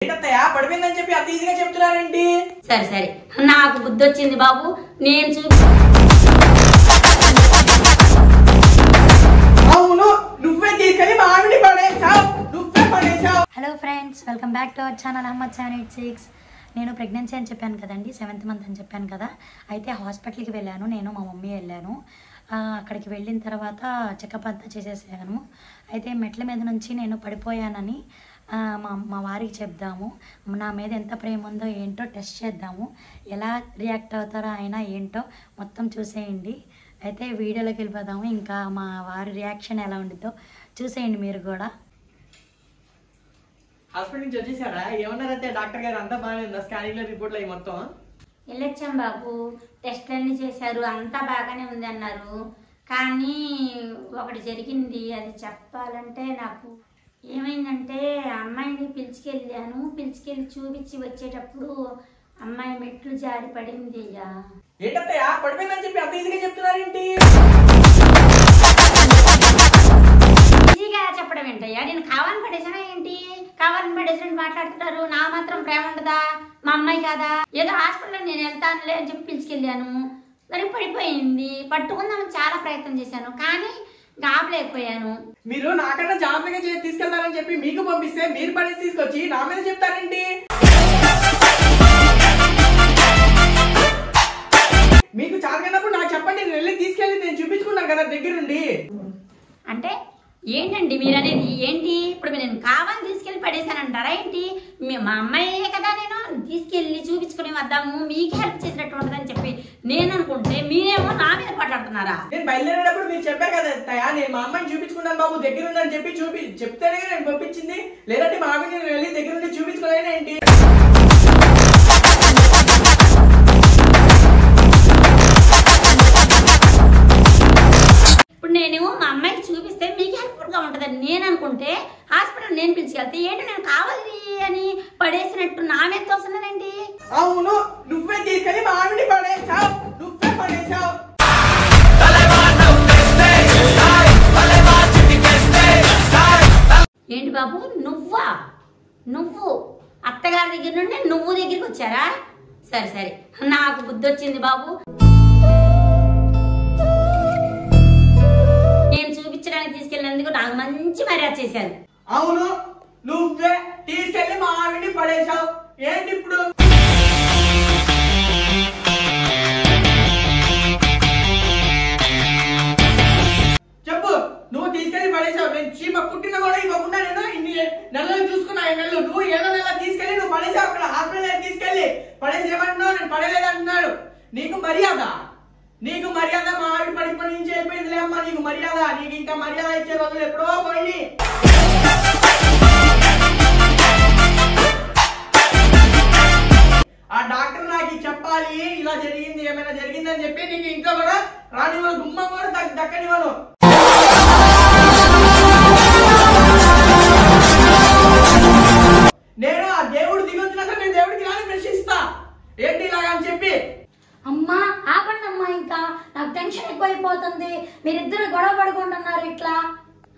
పడిపోయిందని చెప్పి అంత ఈజీగా చెప్తున్నారేంటి? సరే సరే నాకు బుద్ధి వచ్చింది బాబు, నేను అవును నువ్వే తీసుకెళ్ళి మా ఆవిడ పడేసావు, నువ్వే పడేసావు. Hello friends, welcome back to our channel Ahmed 786. నేను ప్రెగ్నెన్సీ అని చెప్పాను కదండి, 7th మంత్ అని చెప్పాను కదా. అయితే హాస్పిటల్కి వెళ్ళాను, నేను మా మమ్మీ వెళ్ళాను. అక్కడికి వెళ్ళిన తర్వాత చెకప్ అంతా చేసేసాను. అయితే మెట్ల మీద నుంచి నేను పడిపోయానని మా వారికి చెప్దాము, నా మీద ఎంత ప్రేమ ఉందో ఏంటో టెస్ట్ చేద్దాము, ఎలా రియాక్ట్ అవుతారో ఆయన ఏంటో మొత్తం చూసేయండి. అయితే వీడియోలోకి వెళ్ళిపోదాము, ఇంకా మా వారి రియాక్షన్ ఎలా ఉండిద్దో చూసేయండి మీరు కూడా. హాస్పిటల్ నుంచి వచ్చేసారా? ఏమన్నారంటే డాక్టర్ గారు? అంతా బాగానే ఉందా? స్కానింగ్ లో రిపోర్ట్లు అవి మొత్తం వెళ్ళొచ్చాం బాబు, టెస్ట్లన్నీ చేశారు, అంతా బాగానే ఉంది అన్నారు. కానీ ఒకటి జరిగింది, అది చెప్పాలంటే నాకు ఏమైందంటే అమ్మాయిని పిలిచికెళ్ళి చూపించి వచ్చేటప్పుడు అమ్మాయి మెట్లు జారి పడింది. ఏంటత్తయ్య పడిపోయిందని చెప్పి అంత ఈజీగా చెప్తున్నారేంటి? ఈజీగా చెప్పడం ఏంటయ్యా? నేను కావాలని పడేసానా ఏంటి? కావాలని పడేసినట్టు మాట్లాడుతున్నారు. నా మాత్రం ప్రేమ ఉండదా? మా అమ్మాయి కాదా? ఏదో హాస్పిటల్ నేను వెళ్తానులే అని చెప్పి పిలిచికెళ్ళాను, మరి పడిపోయింది. పట్టుకుందామని చాలా ప్రయత్నం చేశాను, కానీ ఆపలేకపోయాను. మీరు నాకన్నా జాగ్రత్తగా తీసుకెళ్తారని చెప్పి మీకు పంపిస్తే మీరు పడేసి తీసుకొచ్చి నా మీద చెప్తారేంటి? మీకు చాలకన్నప్పుడు నాకు చెప్పండి, నేను వెళ్ళి తీసుకెళ్ళి నేను చూపించుకున్నాను కదా దగ్గరుండి. అంటే ఏంటండి మీరు అనేది? ఏంటి ఇప్పుడు నేను కావాలని తీసుకెళ్లి పడేసానంటారా ఏంటి? మా అమ్మాయే కదా, నేను తీసుకెళ్లి చూపించుకుని వద్దాము, మీకు హెల్ప్ చేసినట్టు ఉంటుందని చెప్పి నేను అనుకుంటే మీరేమో నా మీద పట్లాడుతున్నారా? నేను బయలుదేరేటప్పుడు మీరు చెప్పారు కదా తయా, నేను మా అమ్మాయిని చూపించుకున్నాను బాబు దగ్గరుండి చెప్పి చెప్తేనే నేను పంపించింది, లేదంటే మా ఆవిడ నేను వెళ్ళి దగ్గరుండి చూపించుకోలేనా ఏంటి? ఇప్పుడు నేనేమో మా అమ్మాయికి చూపిస్తే మీకు హెల్ప్ఫుల్ గా ఉంటుందని నేను అనుకుంటే హాస్పిటల్ నేను పిలిచికెళ్తే ఏంటి నేను కావాలి అని పడేసినట్టు నా మీద తోస్తున్నానండి. అవును నువ్వే తీసుకెళ్ళి మా ఆవిడ పడేసావు, నువ్వే పడేసావు. ఏంటి బాబు నువ్వు అత్తగారి దగ్గర నుండి నువ్వు దగ్గరికి వచ్చారా? సరే సరే నాకు బుద్ధి వచ్చింది బాబు, నేను చూపించడానికి తీసుకెళ్ళినందుకు నాకు మంచి మర్యాద చేశారు. అవును నువ్వే తీసుకెళ్ళి మా ఆవిడ్ని పడేసావు, ఏంటి ఇప్పుడు? చెప్పు, నువ్వు తీసుకెళ్లి పడేసావు. నేను చీమ పుట్టిన కూడా ఇవ్వకుండా నేను ఇన్ని నెలలు చూసుకున్నా, నెలలు నువ్వు ఏదో నెల తీసుకెళ్లి నువ్వు పడేసావు. అక్కడ హాస్పిటల్ తీసుకెళ్లి పడేసి ఏమంటున్నావు? నేను పడేలేదు అంటున్నాడు. నీకు మర్యాద మా ఆవిడ పడి నుంచి వెళ్ళిపోయిందిలే అమ్మా, నీకు మర్యాద. నీకు ఇంకా మర్యాద ఇచ్చే రోజులు ఎప్పుడో పోయింది. ఆ డాక్టర్ నాకు చెప్పాలి, ఇలా జరిగింది, ఏమైనా జరిగిందని చెప్పి నీకు ఇంట్లో కూడా రానివ్వను, గుమ్మ కూడా దక్కనివ్వను. నేను ఆ దేవుడు దిగొచ్చినా సరే నేను దేవుడికి రాని ప్రశ్నిస్తా, ఏంటి ఇలాగా అని చెప్పి. అమ్మా ఆపండి అమ్మా, ఇంకా నాకు టెన్షన్ ఎక్కువైపోతుంది. మీరిద్దరు గొడవ పడుకుంటున్నారు ఇట్లా.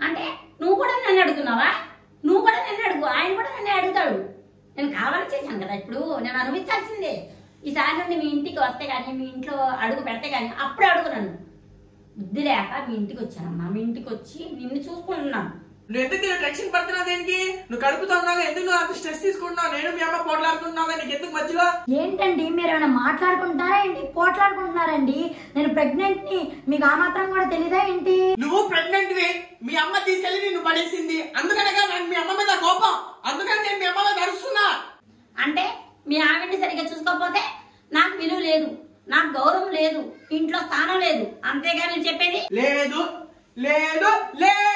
అంటే నువ్వు కూడా నన్ను అడుగుతున్నావా? నువ్వు కూడా నన్ను అడుగు, ఆయన కూడా నన్ను అడుగుతాడు. నేను కావాలని చేశాను కదా, ఇప్పుడు నేను అనుభవించాల్సిందే. ఈసారి నుండి మీ ఇంటికి వస్తే కానీ, మీ ఇంట్లో అడుగు పెడితే కానీ అప్పుడే అడుగు నన్ను. బుద్ధి లేక మీ ఇంటికి వచ్చానమ్మా, మీ ఇంటికి వచ్చి నిన్ను చూసుకుంటున్నాను. నువ్వు ఎందుకు ఇలా టెన్షన్ పడుతున్నావు? దేనికి? నువ్వు కడుపుతో ఉన్నావు, ఎందుకు నువ్వు అంత స్ట్రెస్ తీసుకుంటున్నావు? నేను మీ అమ్మ పోట్లాడుకుంటున్నావు, నీకు ఎందుకు మధ్యలో? ఏంటండి మీరు ఏమైనా మాట్లాడుకుంటారా ఏంటి? పోట్లాడుకుంటున్నారండి. నేను ప్రెగ్నెంట్ ని మీకు ఆ మాత్రం కూడా తెలీదా ఏంటి? నువ్వు ప్రెగ్నెంట్ వి, మీ అమ్మ తీసుకెళ్లి నిన్ను పడేసింది, అందుకనగా నాకు మీ అమ్మ మీద కోపం, అందుకని నేను మీ అమ్మ మీద అరుస్తున్నా. అంటే మీ ఆవిడ్ని సరిగ్గా చూసుకోకపోతే నాకు విలువ లేదు, నాకు గౌరవం లేదు, ఇంట్లో స్థానం లేదు, అంతేగా మీరు చెప్పేది? లేదు లేదు లేదు